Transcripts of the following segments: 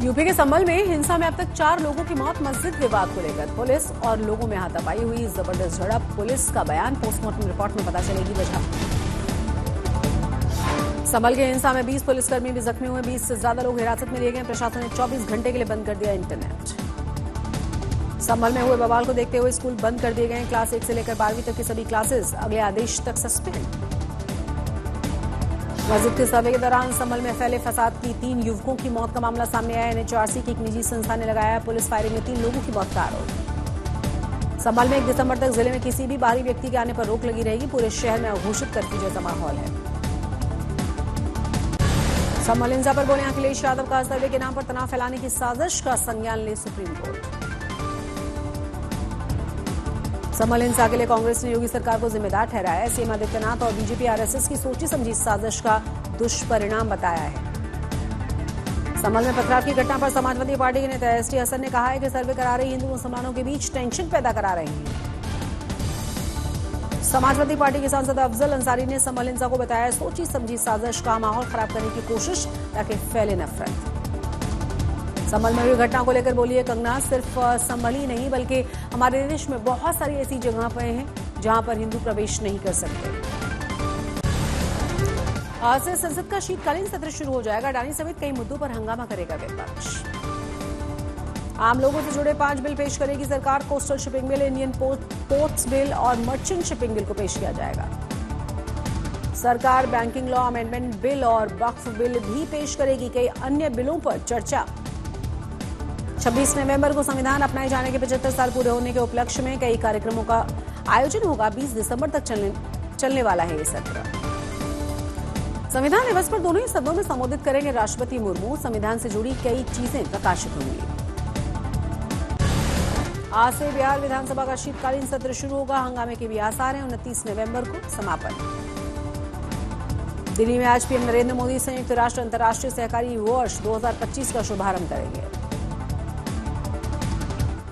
UP के संभल में हिंसा में अब तक 4 लोगों की मौत। मस्जिद विवाद को लेकर पुलिस और लोगों में हाथापाई हुई। जबरदस्त झड़प। पुलिस का बयान, पोस्टमार्टम रिपोर्ट में पता चलेगी वजह। संभल के हिंसा में 20 पुलिसकर्मी भी जख्मी हुए। 20 से ज्यादा लोग हिरासत में लिए गए। प्रशासन ने 24 घंटे के लिए बंद कर दिया इंटरनेट। संभल में हुए बवाल को देखते हुए स्कूल बंद कर दिए गए। क्लास 1 से लेकर 12वीं तक की सभी क्लासेस अगले आदेश तक सस्पेंड। मस्जिद के सर्वे के दौरान संभल में फैले फसाद की 3 युवकों की मौत का मामला सामने आया। एनएचआरसी की एक निजी संस्था ने लगाया पुलिस फायरिंग में 3 लोगों की मौत का आरोप। संभल में 1 दिसंबर तक जिले में किसी भी बाहरी व्यक्ति के आने पर रोक लगी रहेगी। पूरे शहर में अघोषित कर्फ्यू जैसा माहौल है। संभल हिंसा पर बोले अखिलेश यादव का सर्वे के नाम पर तनाव फैलाने की साजिश का संज्ञान ले सुप्रीम कोर्ट। संभल हिंसा के लिए कांग्रेस ने योगी सरकार को जिम्मेदार ठहराया है। सीएम आदित्यनाथ और बीजेपी आरएसएस की सोची समझी साजिश का दुष्परिणाम बताया है। संभल में पथराव की घटना पर समाजवादी पार्टी के नेता एसटी हसन ने कहा है कि सर्वे करा रहे हिंदू मुसलमानों के बीच टेंशन पैदा करा रहे हैं। समाजवादी पार्टी के सांसद अफजल अंसारी ने संभल हिंसा को बताया सोची समझी साजिश का, माहौल खराब करने की कोशिश ताकि फैले नफरत। संभल में हुई घटना को लेकर बोली है कंगना, सिर्फ संभल ही नहीं बल्कि हमारे देश में बहुत सारी ऐसी जगह पर हैं जहां पर हिंदू प्रवेश नहीं कर सकते। आज से संसद का शीतकालीन सत्र शुरू हो जाएगा। अडानी समेत कई मुद्दों पर हंगामा करेगा विपक्ष। आम लोगों से जुड़े 5 बिल पेश करेगी सरकार। Coastal shipping bill, Indian ports bill और मर्चेंट शिपिंग बिल को पेश किया जाएगा। सरकार बैंकिंग लॉ अमेंडमेंट बिल और वक्फ बिल भी पेश करेगी। कई अन्य बिलों पर चर्चा। 26 नवंबर को संविधान अपनाए जाने के 75 साल पूरे होने के उपलक्ष्य में कई कार्यक्रमों का आयोजन होगा। 20 दिसंबर तक चलने वाला है ये सत्र। संविधान दिवस पर दोनों ही सदनों में संबोधित करेंगे राष्ट्रपति मुर्मू। संविधान से जुड़ी कई चीजें प्रकाशित होंगी। आज से बिहार विधानसभा का शीतकालीन सत्र शुरू होगा। हंगामे के भी आसार हैं। 29 नवंबर को समापन। दिल्ली में आज पीएम नरेंद्र मोदी संयुक्त राष्ट्र अंतर्राष्ट्रीय सहकारी वर्ष 2025 का शुभारंभ करेंगे।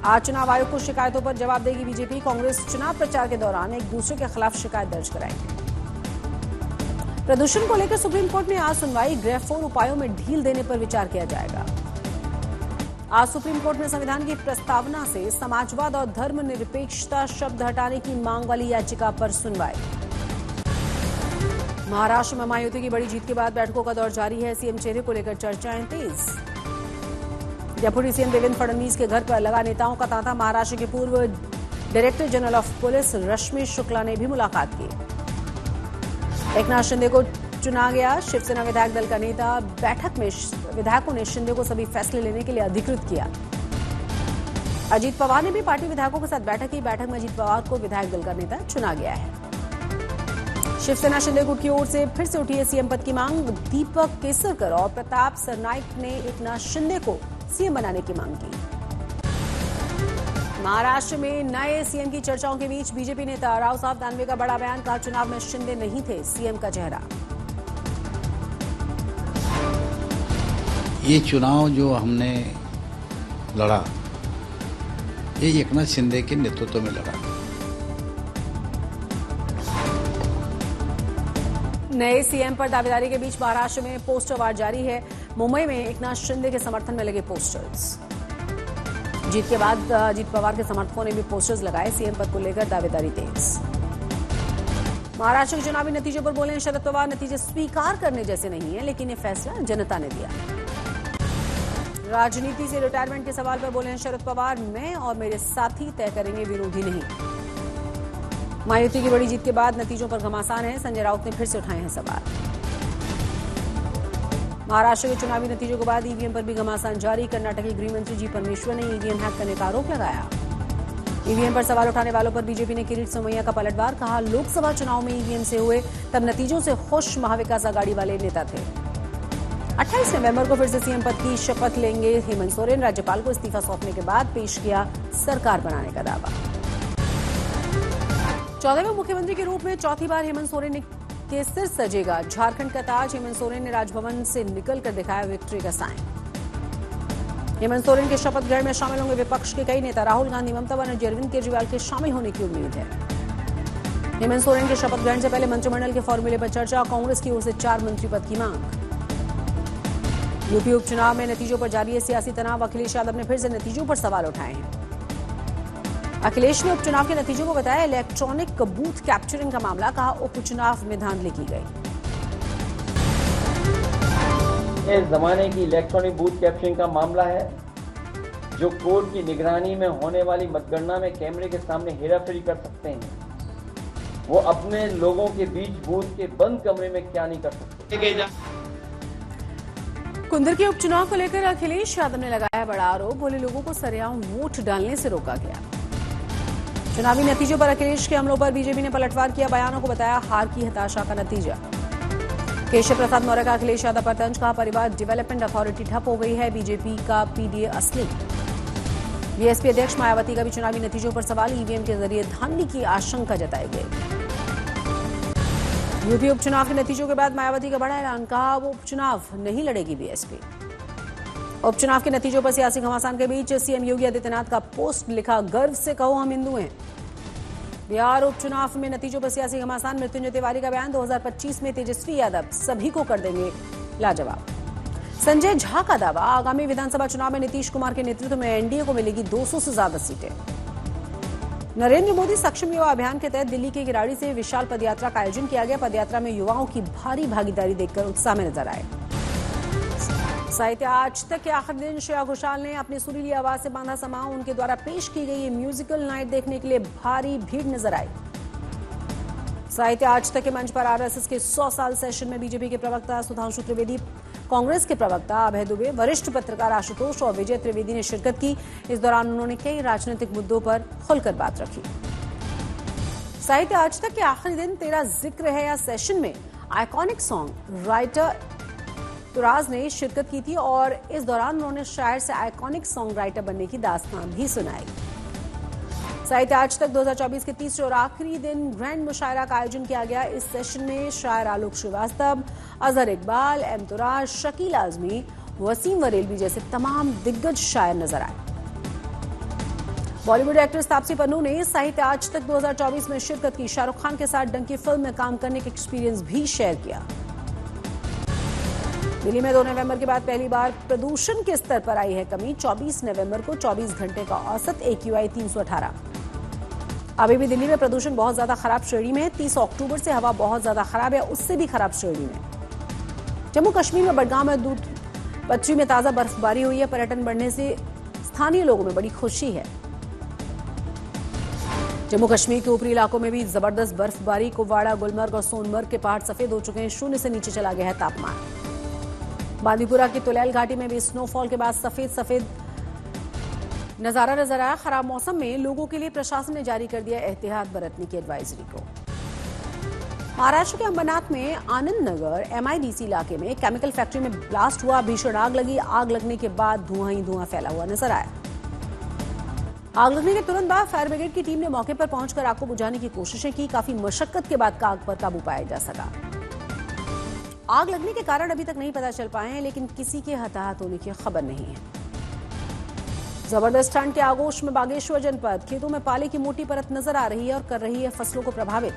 आज चुनाव आयोग को शिकायतों पर जवाब देगी बीजेपी। कांग्रेस चुनाव प्रचार के दौरान एक दूसरे के खिलाफ शिकायत दर्ज कराएंगे। प्रदूषण को लेकर सुप्रीम कोर्ट में आज सुनवाई। ग्रेफ 4 उपायों में ढील देने पर विचार किया जाएगा। आज सुप्रीम कोर्ट में संविधान की प्रस्तावना से समाजवाद और धर्मनिरपेक्षता शब्द हटाने की मांग वाली याचिका पर सुनवाई। महाराष्ट्र में महायुति की बड़ी जीत के बाद बैठकों का दौर जारी है। सीएम चेहरे को लेकर चर्चाएं तेज। डेप्यूटी सीएम देवेंद्र फडणवीस के घर पर लगा नेताओं का तांता। महाराष्ट्र के पूर्व डायरेक्टर जनरल ऑफ पुलिस रश्मि शुक्ला ने भी मुलाकात की। एकनाथ शिंदे को चुना गया शिवसेना विधायक दल का नेता। बैठक में विधायकों ने शिंदे को सभी फैसले लेने के लिए अधिकृत किया। अजीत पवार ने भी पार्टी विधायकों के साथ बैठक की। बैठक में अजीत पवार को विधायक दल का नेता चुना गया है। शिवसेना शिंदे गुट की ओर से फिर से उठी है सीएम पद की मांग। दीपक केसरकर और प्रताप सरनाईक ने एकनाथ शिंदे को सीएम बनाने की मांग की। महाराष्ट्र में नए सीएम की चर्चाओं के बीच बीजेपी नेता राव साहब दानवे का बड़ा बयान। कहा चुनाव में शिंदे नहीं थे सीएम का चेहरा। ये चुनाव जो हमने लड़ा ये एकनाथ शिंदे के नेतृत्व में लड़ा। नए सीएम पर दावेदारी के बीच महाराष्ट्र में पोस्टर वार जारी है। मुंबई में एकनाथ शिंदे के समर्थन में लगे पोस्टर्स। जीत के बाद अजीत पवार के समर्थकों ने भी पोस्टर्स लगाए। सीएम पद को लेकर दावेदारी तेज। महाराष्ट्र के चुनावी नतीजों पर बोले शरद पवार, नतीजे स्वीकार करने जैसे नहीं है लेकिन ये फैसला जनता ने दिया। राजनीति से रिटायरमेंट के सवाल पर बोले शरद पवार, मैं और मेरे साथी तय करेंगे, विरोधी नहीं। महायुति की बड़ी जीत के बाद नतीजों पर घमासान है। संजय राउत ने फिर से उठाए हैं सवाल। महाराष्ट्र के चुनावी नतीजों के बाद ईवीएम पर भी घमासान जारी। कर्नाटक के गृह मंत्री जी परमेश्वर ने ईवीएम हैक करने का आरोप लगाया। ईवीएम पर सवाल उठाने वालों पर बीजेपी ने किरीट सोमैया का पलटवार। कहा लोकसभा चुनाव में ईवीएम से हुए तब नतीजों से खुश महाविकास आघाड़ी वाले नेता थे। 28 नवंबर को फिर से सीएम पद की शपथ लेंगे हेमंत सोरेन। राज्यपाल को इस्तीफा सौंपने के बाद पेश किया सरकार बनाने का दावा। 14वें मुख्यमंत्री के रूप में चौथी बार हेमंत सोरेन के सिर सजेगा झारखंड का ताज। हेमंत सोरेन ने राजभवन से निकलकर दिखाया विक्ट्री का साइन। हेमंत सोरेन के शपथ ग्रहण में शामिल होंगे विपक्ष के कई नेता। राहुल गांधी, ममता बनर्जी, अरविंद केजरीवाल के शामिल होने की उम्मीद है। हेमंत सोरेन के शपथ ग्रहण से पहले मंत्रिमंडल के फॉर्मूले पर चर्चा। कांग्रेस की ओर से 4 मंत्री पद की मांग। यूपी उपचुनाव में नतीजों पर जारी है सियासी तनाव। अखिलेश यादव ने फिर से नतीजों पर सवाल उठाए हैं। अखिलेश ने उपचुनाव के नतीजों को बताया इलेक्ट्रॉनिक बूथ कैप्चरिंग का मामला, कहा उपचुनाव में धांधली की गई। इस जमाने की इलेक्ट्रॉनिक बूथ कैप्चरिंग का मामला है, जो कोर्ट की निगरानी में होने वाली मतगणना में कैमरे के सामने हेराफेरी कर सकते हैं, वो अपने लोगों के बीच बूथ के बंद कमरे में क्या नहीं कर सकते। कुंदर के उपचुनाव को लेकर अखिलेश यादव ने लगाया बड़ा आरोप, बोले लोगों को सरेआम वोट डालने से रोका गया। चुनावी नतीजों पर अखिलेश के हमलों पर बीजेपी ने पलटवार किया, बयानों को बताया हार की हताशा का नतीजा। केशव प्रसाद मौर्य का अखिलेश यादव पर तंज, कहा परिवार डेवलपमेंट अथॉरिटी ठप हो गई है, बीजेपी का पीडीए असली। बीएसपी अध्यक्ष मायावती का भी चुनावी नतीजों पर सवाल, ईवीएम के जरिए धांधली की आशंका जताई गई। यूपी उपचुनाव के नतीजों के बाद मायावती का बड़ा ऐलान, कहा वो उपचुनाव नहीं लड़ेगी बीएसपी। उपचुनाव के नतीजों पर सियासी घमासान के बीच सीएम योगी आदित्यनाथ का पोस्ट लिखा, गर्व से कहो हम हिंदू हैं। बिहार उपचुनाव में नतीजों पर सियासी घमासान, मृत्युंजय तिवारी का बयान, 2025 में तेजस्वी यादव सभी को कर देंगे लाजवाब। संजय झा का दावा, आगामी विधानसभा चुनाव में नीतीश कुमार के नेतृत्व में एनडीए को मिलेगी 200 से ज्यादा सीटें। नरेंद्र मोदी सक्षम युवा अभियान के तहत दिल्ली के गिराड़ी से विशाल पदयात्रा का आयोजन किया गया। पदयात्रा में युवाओं की भारी भागीदारी देखकर उत्साह में नजर आए। साहित्य आज तक के आखिरी दिन श्रेया घोषाल ने अपनी सुरीली आवाज से बांधा समा। उनके द्वारा पेश की गई ये म्यूजिकल नाइट देखने के लिए भारी भीड़ नजर आई। साहित्य आज तक के मंच पर आरएसएस के 100 साल सेशन में बीजेपी के प्रवक्ता सुधांशु त्रिवेदी, कांग्रेस के प्रवक्ता अभय दुबे, वरिष्ठ पत्रकार आशुतोष और विजय त्रिवेदी ने शिरकत की। इस दौरान उन्होंने कई राजनीतिक मुद्दों पर खुलकर बात रखी। साहित्य आज तक के आखिरी दिन तेरा जिक्र है या सेशन में आइकॉनिक सॉन्ग राइटर तुराज ने शिरकत की थी और इस दौरान उन्होंने शायर से आइकॉनिक सॉन्ग राइटर बनने की दास्तान भी सुनाई। साहित्य आज तक 2024 के तीसरे और आखिरी दिन ग्रैंड मुशायरा का आयोजन किया गया। इस सेशन में शायर आलोक श्रीवास्तव, अजहर इकबाल, एम तुराज, शकील आजमी, वसीम वरेलवी जैसे तमाम दिग्गज शायर नजर आए। बॉलीवुड एक्ट्रेस तापसी पन्नू ने साहित्य आज तक 2024 में शिरकत की। शाहरुख खान के साथ डंकी फिल्म में काम करने का एक्सपीरियंस भी शेयर किया। दिल्ली में 2 नवंबर के बाद पहली बार प्रदूषण के स्तर पर आई है कमी। 24 नवंबर को 24 घंटे का औसत AQI 318। अभी भी दिल्ली में प्रदूषण बहुत ज्यादा खराब श्रेणी में है। 30 अक्टूबर से हवा बहुत ज्यादा खराब है, उससे भी खराब श्रेणी में। जम्मू कश्मीर में बडगाम में दूध पटरी में ताजा बर्फबारी हुई है। पर्यटन बढ़ने से स्थानीय लोगों में बड़ी खुशी है। जम्मू कश्मीर के ऊपरी इलाकों में भी जबरदस्त बर्फबारी। कुपवाड़ा, गुलमर्ग और सोनमर्ग के पहाड़ सफेद हो चुके हैं। 0 से नीचे चला गया है तापमान। बांदीपुरा की तुलैल घाटी में भी स्नोफॉल के बाद सफेद नजारा नजर आया। खराब मौसम में लोगों के लिए प्रशासन ने जारी कर दिया एहतियात बरतने की एडवाइजरी को। महाराष्ट्र के अंबरनाथ में आनंद नगर MIDC इलाके में केमिकल फैक्ट्री में ब्लास्ट हुआ। भीषण आग लगी। आग लगने के बाद धुआं ही धुआं फैला हुआ नजर आया। आग लगने के तुरंत बाद फायर ब्रिगेड की टीम ने मौके पर पहुंचकर आग को बुझाने की कोशिशें की। काफी मशक्कत के बाद आग पर काबू पाया जा सका। आग लगने के कारण अभी तक नहीं पता चल पाए हैं, लेकिन किसी के हताहत होने की खबर नहीं है। जबरदस्त ठंड के आगोश में बागेश्वर जनपद खेतों में पाले की मोटी परत नजर आ रही है और कर रही है फसलों को प्रभावित।